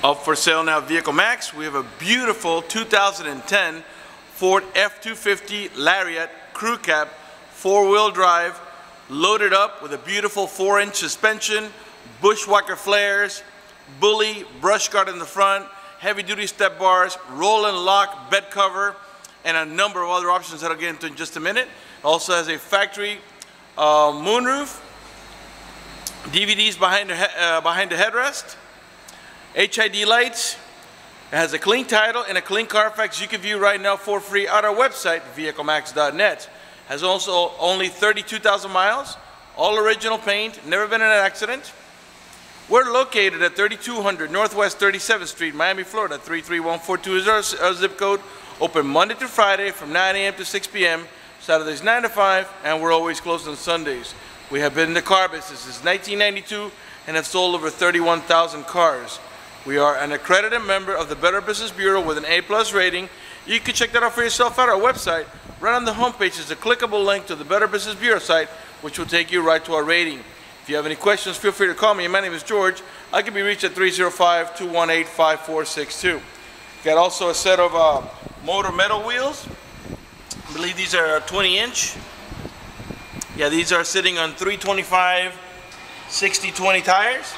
Up for sale now, Vehiclemax. We have a beautiful 2010 Ford F-250 Lariat Crew Cab, 4-wheel drive, loaded up with a beautiful 4-inch suspension, bushwhacker flares, bully, brush guard in the front, heavy-duty step bars, roll and lock bed cover, and a number of other options that I'll get into in just a minute. It also has a factory moonroof, DVDs behind the headrest, HID lights. It has a clean title and a clean Carfax you can view right now for free at our website, vehiclemax.net. Has also only 32,000 miles, all original paint, never been in an accident. We're located at 3200 Northwest 37th Street, Miami, Florida, 33142 is our zip code. Open Monday to Friday from 9 a.m. to 6 p.m., Saturdays 9 to 5, and we're always closed on Sundays. We have been in the car business since 1992 and have sold over 31,000 cars. We are an accredited member of the Better Business Bureau with an A+ rating. You can check that out for yourself at our website. Right on the homepage is a clickable link to the Better Business Bureau site, which will take you right to our rating. If you have any questions, feel free to call me. My name is George. I can be reached at 305-218-5462. Got also a set of motor metal wheels. I believe these are 20-inch. Yeah, these are sitting on 325 60/20 tires.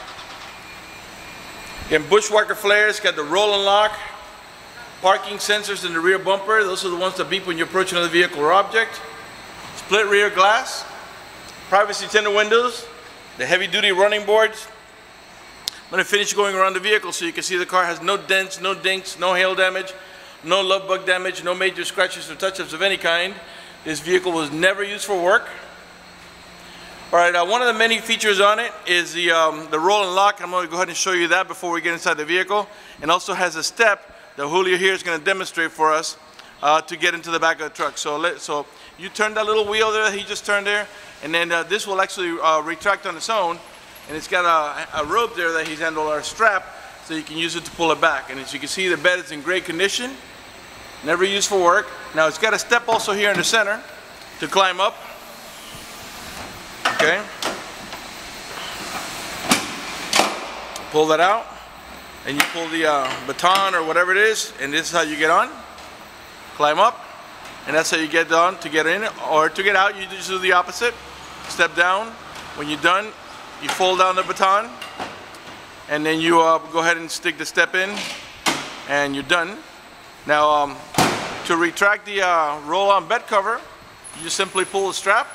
Again, bushwhacker flares, got the roll and lock, parking sensors in the rear bumper. Those are the ones that beep when you're approaching another vehicle or object. Split rear glass, privacy tinted windows, the heavy duty running boards. I'm going to finish going around the vehicle so you can see the car has no dents, no dinks, no hail damage, no love bug damage, no major scratches or touch-ups of any kind. This vehicle was never used for work. Alright, one of the many features on it is the roll and lock. I'm going to go ahead and show you that before we get inside the vehicle. And also has a step that Julio here is going to demonstrate for us to get into the back of the truck. So you turn that little wheel there that he just turned there, and then this will actually retract on its own. And it's got a rope there that he's handled, or a strap, so you can use it to pull it back. And as you can see, the bed is in great condition, never used for work. Now it's got a step also here in the center to climb up. Okay, pull that out, and you pull the baton or whatever it is, and this is how you get on. Climb up, and that's how you get on to get in, or to get out you just do the opposite. Step down. When you're done, you fold down the baton, and then you go ahead and stick the step in, and you're done. Now to retract the roll-on bed cover, you just simply pull the strap,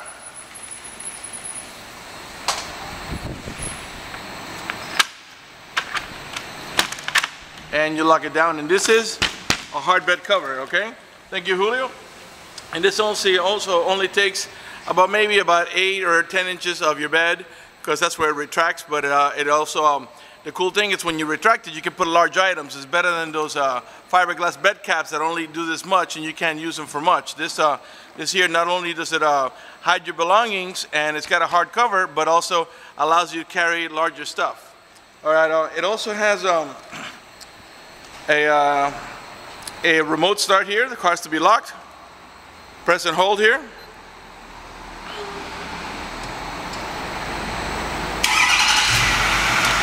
and you lock it down, and this is a hard bed cover. Okay, thank you, Julio. And this also only takes maybe about 8 or 10 inches of your bed, because that's where it retracts. But it also the cool thing is when you retract it, you can put large items. It's better than those fiberglass bed caps that only do this much and you can't use them for much. This here, not only does it hide your belongings and it's got a hard cover, but also allows you to carry larger stuff. All right, it also has a remote start here. The car has to be locked. Press and hold here.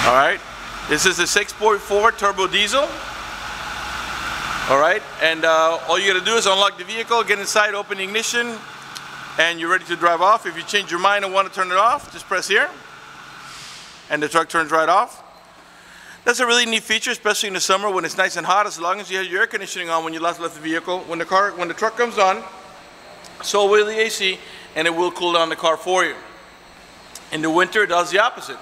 All right, this is a 6.4 turbo diesel. All right, and all you gotta do is unlock the vehicle, get inside, open the ignition, and you're ready to drive off. If you change your mind and want to turn it off, just press here, and the truck turns right off. That's a really neat feature, especially in the summer when it's nice and hot. As long as you have your air conditioning on when you last left the vehicle, when the truck comes on, so will the AC, and it will cool down the car for you. In the winter, it does the opposite.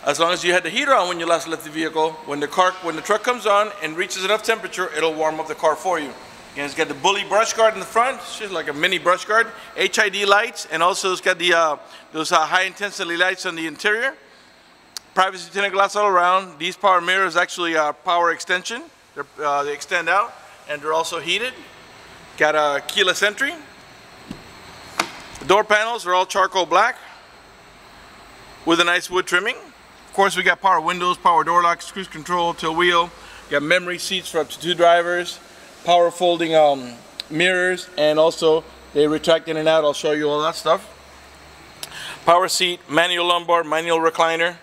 As long as you had the heater on when you last left the vehicle, when the truck comes on and reaches enough temperature, it'll warm up the car for you. Again, it's got the bully brush guard in the front. It's just like a mini brush guard. HID lights, and also it's got the those high intensity lights on the interior. Privacy tinted glass all around. These power mirrors actually are power extension. They extend out, and they're also heated. Got a keyless entry. The door panels are all charcoal black with a nice wood trimming. Of course, we got power windows, power door locks, cruise control, tilt wheel. Got memory seats for up to 2 drivers, power folding mirrors, and also they retract in and out. I'll show you all that stuff. Power seat, manual lumbar, manual recliner.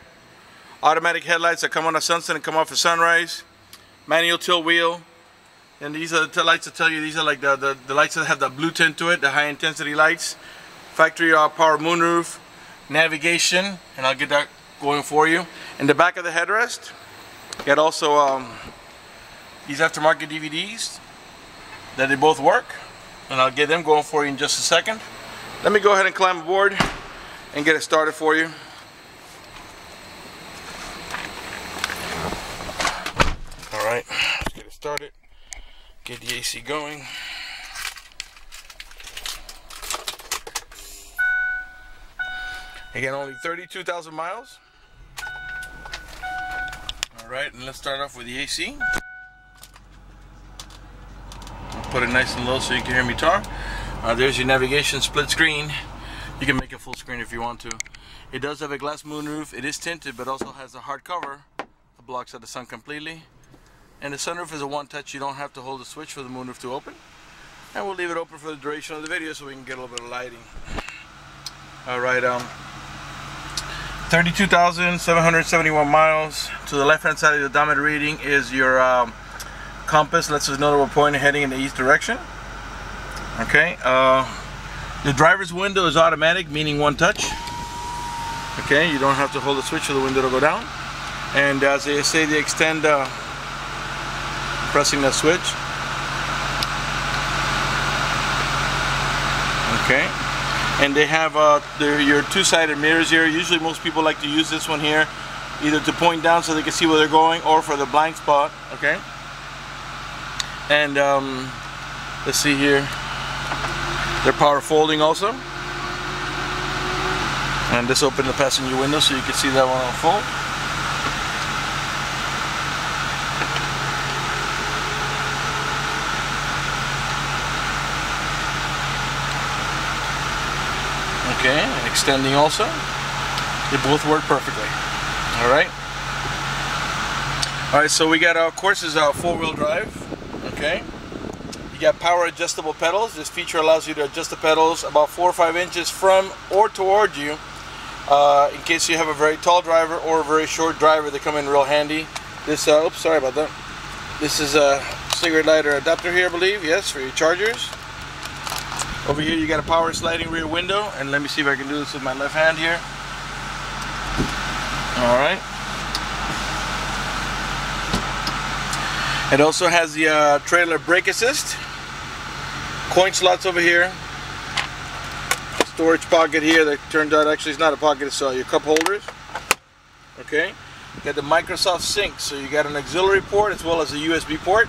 Automatic headlights that come on at sunset and come off at sunrise. Manual tilt wheel. And these are the lights that tell you, these are like the lights that have the blue tint to it, the high intensity lights. Factory power moonroof. Navigation, and I'll get that going for you. In the back of the headrest, you got also these aftermarket DVDs that they both work, and I'll get them going for you in just a second. Let me go ahead and climb aboard and get it started for you. Alright, let's get it started. Get the AC going. Again, only 32,000 miles. Alright, and let's start off with the AC. I'll put it nice and low so you can hear me talk. There's your navigation split screen. You can make it full screen if you want to. It does have a glass moonroof. It is tinted, but also has a hard cover that blocks out the sun completely. And the sunroof is a one-touch. You don't have to hold the switch for the moonroof to open. And we'll leave it open for the duration of the video so we can get a little bit of lighting. Alright, 32,771 miles. To the left hand side of the odometer reading is your compass. Lets us know that we're pointing heading in the east direction. Okay, the driver's window is automatic, meaning one touch. Okay, you don't have to hold the switch for the window to go down. And as they say, they extend pressing that switch. Okay. And they have your two-sided mirrors here. Usually most people like to use this one here either to point down so they can see where they're going or for the blind spot. Okay. And let's see here. They're power folding also. And this opens the passenger window so you can see that one on fold. Okay, and extending also. They both work perfectly. Alright. Alright, so we got, of course, is 4-wheel drive. Okay. You got power adjustable pedals. This feature allows you to adjust the pedals about 4 or 5 inches from or toward you. In case you have a very tall driver or a very short driver, they come in real handy. This, oops, sorry about that. This is a cigarette lighter adapter here, I believe. Yes, for your chargers. Over here you got a power sliding rear window, and let me see if I can do this with my left hand here. Alright. It also has the trailer brake assist. Coin slots over here. Storage pocket here that turns out actually is not a pocket, it's your cup holders. Okay. Got the Microsoft Sync, so you got an auxiliary port as well as a USB port.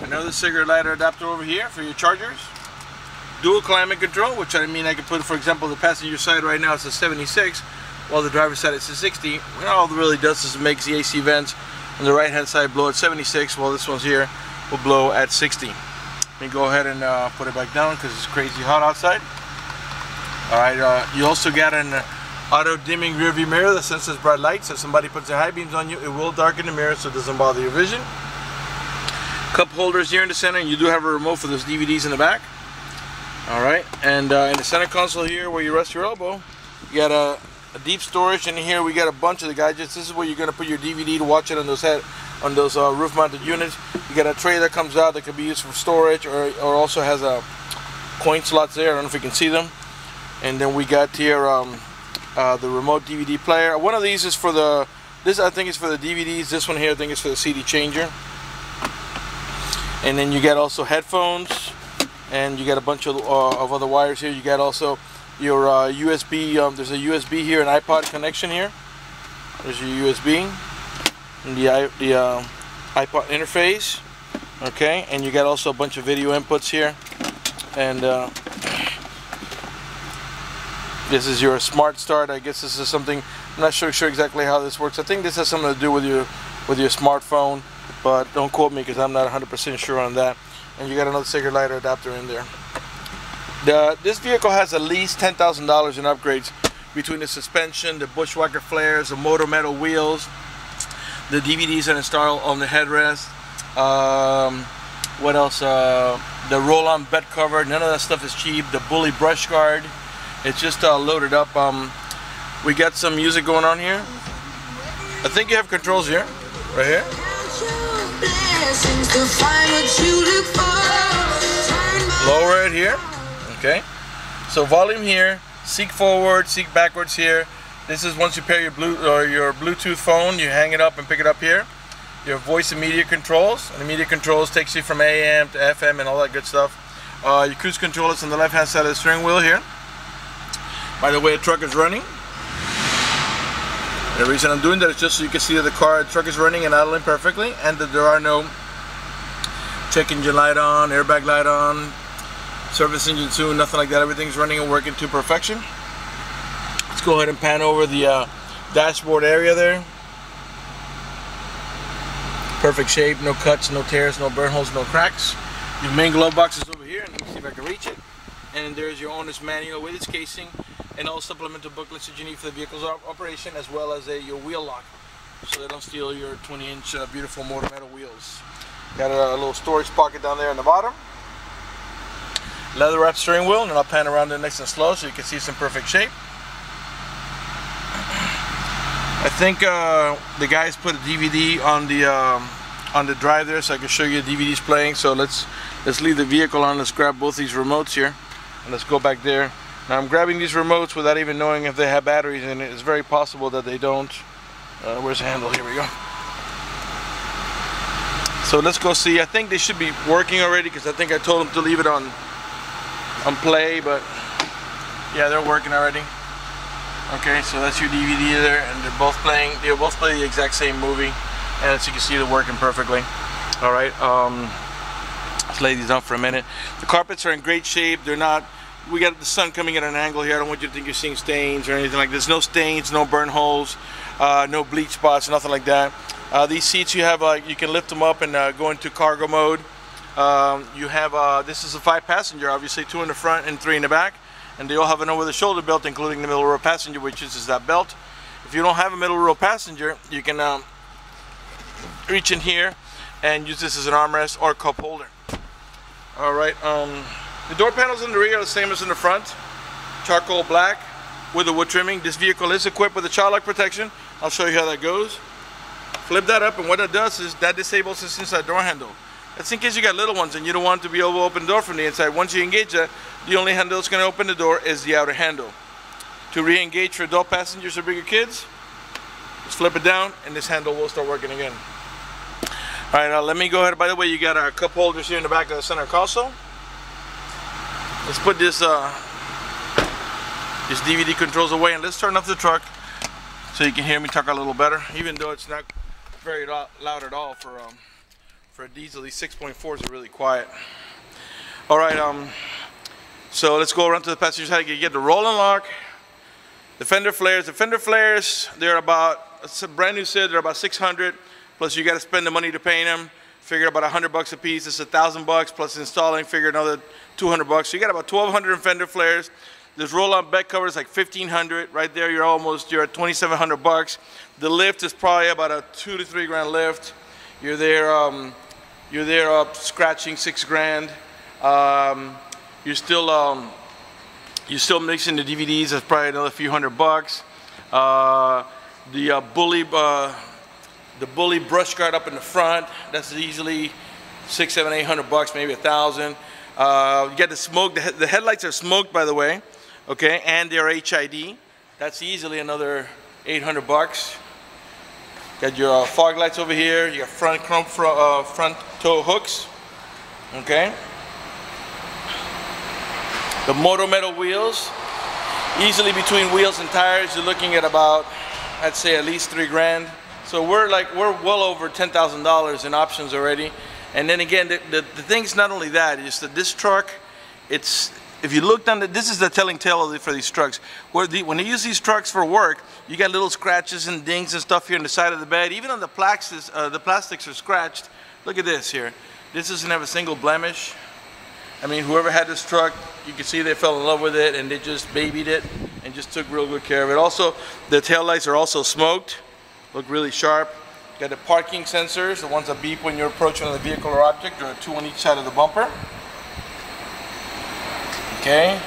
Another cigarette lighter adapter over here for your chargers. Dual climate control, which I mean I can put, for example, the passenger side right now is a 76, while the driver's side is a 60. And all it really does is makes the AC vents on the right hand side blow at 76, while this one's here will blow at 60. Let me go ahead and put it back down because it's crazy hot outside. Alright, you also got an auto dimming rear view mirror that senses bright lights. If somebody puts their high beams on you, it will darken the mirror so it doesn't bother your vision. Cup holders here in the center, and you do have a remote for those DVDs in the back. Alright, and in the center console here where you rest your elbow, you got a deep storage, and here we got a bunch of the gadgets. This is where you're going to put your DVD to watch it on those roof mounted units. You got a tray that comes out that can be used for storage, or also has a coin slots there. I don't know if you can see them. And then we got here the remote DVD player. One of these is for this I think is for the DVDs. This one here I think is for the CD changer. And then you got also headphones. And you got a bunch of other wires here. You got also your USB. There's a USB here, an iPod connection here. There's your USB, and the iPod interface. Okay, and you got also a bunch of video inputs here. And this is your smart start. I guess this is something. I'm not sure exactly how this works. I think this has something to do with your smartphone, but don't quote me because I'm not 100% sure on that. And you got another cigarette lighter adapter in there. This vehicle has at least $10,000 in upgrades between the suspension, the bushwhacker flares, the motor metal wheels, the DVDs that install on the headrest. What else? The roll-on bed cover. None of that stuff is cheap. The bully brush guard. It's just loaded up. We got some music going on here. I think you have controls here, right here. Lower it here, okay. So volume here, seek forward, seek backwards here. This is once you pair your Bluetooth phone, you hang it up and pick it up here. Your voice and media controls. And the media controls takes you from AM to FM and all that good stuff. Your cruise control is on the left hand side of the steering wheel here. By the way, the truck is running. The reason I'm doing that is just so you can see that the truck is running and idling perfectly, and that there are no check engine light on, airbag light on, service engine soon, nothing like that. Everything's running and working to perfection. Let's go ahead and pan over the dashboard area there. Perfect shape, no cuts, no tears, no burn holes, no cracks. Your main glove box is over here, and let me see if I can reach it. And there's your owner's manual with its casing and all supplemental booklets that you need for the vehicle's operation, as well as your wheel lock, so they don't steal your 20-inch beautiful motor metal wheels. Got a little storage pocket down there in the bottom. Leather wrapped steering wheel, and I'll pan around it nice and slow so you can see some perfect shape. I think the guys put a DVD on the drive there, so I can show you the DVDs playing. So let's leave the vehicle on. Let's grab both these remotes here, and let's go back there. Now I'm grabbing these remotes without even knowing if they have batteries in it. It's very possible that they don't. Where's the handle? Here we go. So let's go see. I think they should be working already, because I think I told them to leave it on play, but yeah, they're working already. Okay, so that's your DVD there, and they're both playing the exact same movie, and as you can see, they're working perfectly. All right, let's lay these down for a minute. The carpets are in great shape. They're not, we got the sun coming at an angle here. I don't want you to think you're seeing stains or anything like this. No stains, no burn holes, no bleach spots, nothing like that. These seats, you have you can lift them up and go into cargo mode. You have this is a 5-passenger, obviously, 2 in the front and 3 in the back. And they all have an over-the-shoulder belt, including the middle row passenger, which is that belt. If you don't have a middle row passenger, you can reach in here and use this as an armrest or a cup holder. All right. The door panels in the rear are the same as in the front, charcoal black with the wood trimming. This vehicle is equipped with a child lock protection. I'll show you how that goes. Flip that up, and what that does is that disables this inside door handle. That's in case you got little ones and you don't want to be able to open the door from the inside. Once you engage that, the only handle that's going to open the door is the outer handle. To re-engage for adult passengers or bigger kids, just flip it down and this handle will start working again. All right, let me go ahead. By the way, you got our cup holders here in the back of the center console. Let's put this DVD controls away, and let's turn off the truck so you can hear me talk a little better, even though it's not very loud at all for a diesel. These 6.4s are really quiet. All right, so let's go around to the passenger side. You get the roll and lock, the fender flares. The fender flares, they're about, it's a brand new set, they're about 600, plus you got to spend the money to paint them. Figure about $100 a piece. It's $1,000 plus installing. Figure another $200. So you got about 1,200 in fender flares. This roll-on bed cover is like $1,500. Right there, you're at $2,700. The lift is probably about a $2 to $3 grand lift. You're there scratching $6 grand. You're still mixing the DVDs. That's probably another few $100. The bully brush guard up in the front, that's easily $600, $700, $800, maybe $1,000. You get the smoke. The headlights are smoked, by the way, okay, and they're HID. That's easily another $800. Got your fog lights over here. You got front tow hooks, okay. The motor metal wheels, easily between wheels and tires, you're looking at about, I'd say, at least $3 grand. So we're well over $10,000 in options already. And then again, the thing's not only that, it's that this truck, if you look down, this is the telling tale for these trucks. When they use these trucks for work, you got little scratches and dings and stuff here on the side of the bed. Even on the plastics are scratched. Look at this here. This doesn't have a single blemish. I mean, whoever had this truck, you can see they fell in love with it and they just babied it and just took real good care of it. Also, the tail lights are also smoked. Look really sharp. Got the parking sensors, the ones that beep when you're approaching the vehicle or object. There are 2 on each side of the bumper. Okay.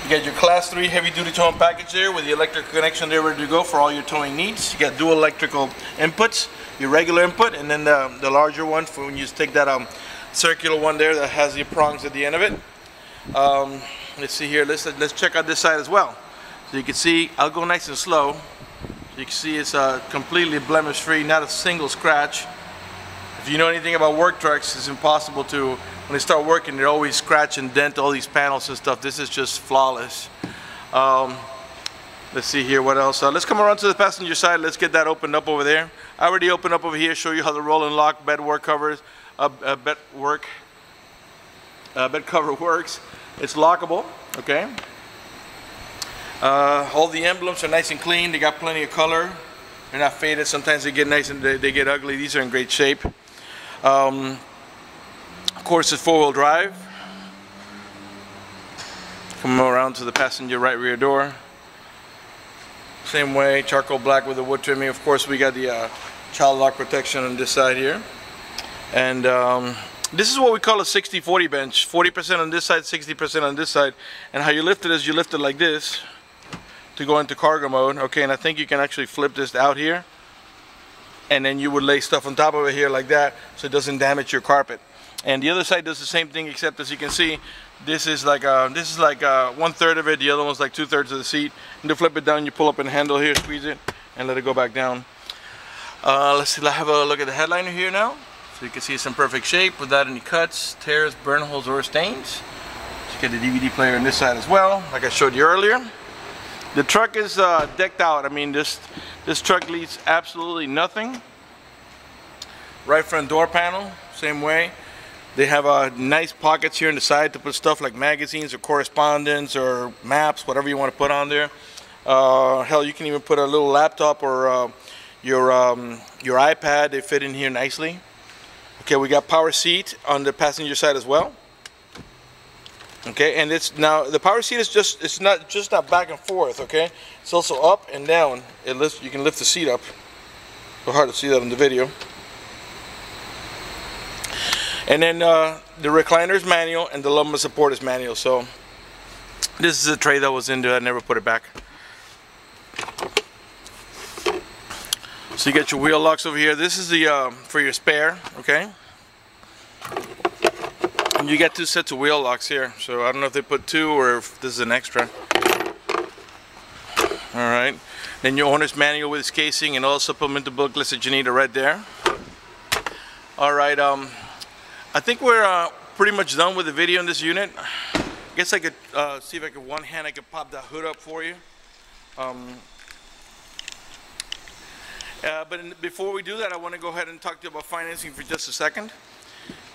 You got your Class 3 heavy-duty towing package there with the electric connection there ready to go for all your towing needs. You got dual electrical inputs, your regular input, and then the larger one for when you take that circular one there that has the prongs at the end of it. Let's see here. Let's check out this side as well. So you can see, I'll go nice and slow. So you can see it's completely blemish-free, not a single scratch. If you know anything about work trucks, it's impossible to. When they start working, they always scratch and dent all these panels and stuff. This is just flawless. Let's see here, what else? Let's come around to the passenger side. Let's get that opened up over there. I already opened up over here, show you how the roll and lock bed cover works. It's lockable, okay? All the emblems are nice and clean. They got plenty of color. They're not faded. Sometimes they get nice and they get ugly. These are in great shape. Of course, it's four-wheel drive. Come around to the passenger right rear door. Same way, charcoal black with the wood trimming. Of course, we got the child lock protection on this side here. And this is what we call a 60-40 bench. 40% on this side, 60% on this side. And how you lift it is you lift it like this to go into cargo mode. Okay, and I think you can actually flip this out here. And then you would lay stuff on top of it here like that so it doesn't damage your carpet. And the other side does the same thing, except as you can see, this is like 1/3 of it. The other one's like 2/3 of the seat. And to flip it down, you pull up and handle here, squeeze it, and let it go back down. Let's see. Let's have a look at the headliner here now, so you can see it's in perfect shape without any cuts, tears, burn holes, or stains. You get the DVD player on this side as well, like I showed you earlier. The truck is decked out. I mean, this truck leaves absolutely nothing. Right front door panel, same way. They have nice pockets here on the side to put stuff like magazines or correspondence or maps, whatever you want to put on there. Hell, you can even put a little laptop or your iPad. They fit in here nicely. Okay, we got power seat on the passenger side as well. Okay, and it's now the power seat is it's not back and forth. Okay, it's also up and down. It lifts. You can lift the seat up. So hard to see that on the video. And then the recliner is manual and the lumbar support is manual. So this is a tray that was in there. I never put it back. So you get your wheel locks over here. This is the for your spare, okay? And you get 2 sets of wheel locks here. So I don't know if they put 2 or if this is an extra. All right. Then your owner's manual with its casing and all supplemental booklets that you need are right there. All right. I think we're pretty much done with the video in this unit. I guess I could see if I could one hand I could pop that hood up for you. But before we do that, I want to go ahead and talk to you about financing for just a second.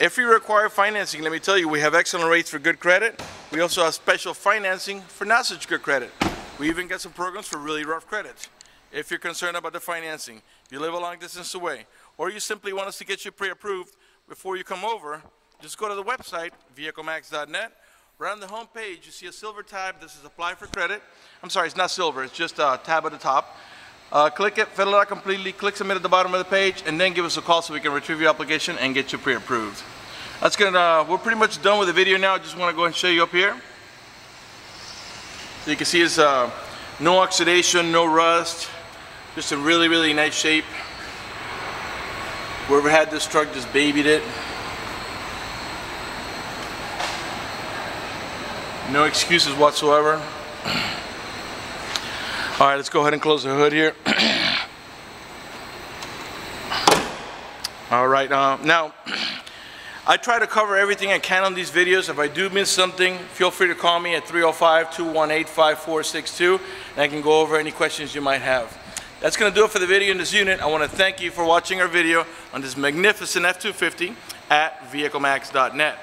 If you require financing, let me tell you, we have excellent rates for good credit. We also have special financing for not such good credit. We even got some programs for really rough credit. If you're concerned about the financing, you live a long distance away, or you simply want us to get you pre-approved before you come over, just go to the website, vehiclemax.net. Right on the home page, you see a silver tab. This is apply for credit. I'm sorry, it's not silver. It's just a tab at the top. Click it, fill it out completely, click submit at the bottom of the page, and then give us a call so we can retrieve your application and get you pre-approved. That's gonna. We're pretty much done with the video now. I just want to go ahead and show you up here. So you can see it's no oxidation, no rust, just in really, really nice shape. Whoever had this truck just babied it. No excuses whatsoever. All right, let's go ahead and close the hood here. All right, now I try to cover everything I can on these videos. If I do miss something, feel free to call me at 305-218-5462, and I can go over any questions you might have. That's going to do it for the video in this unit. I want to thank you for watching our video on this magnificent F-250 at vehiclemax.net.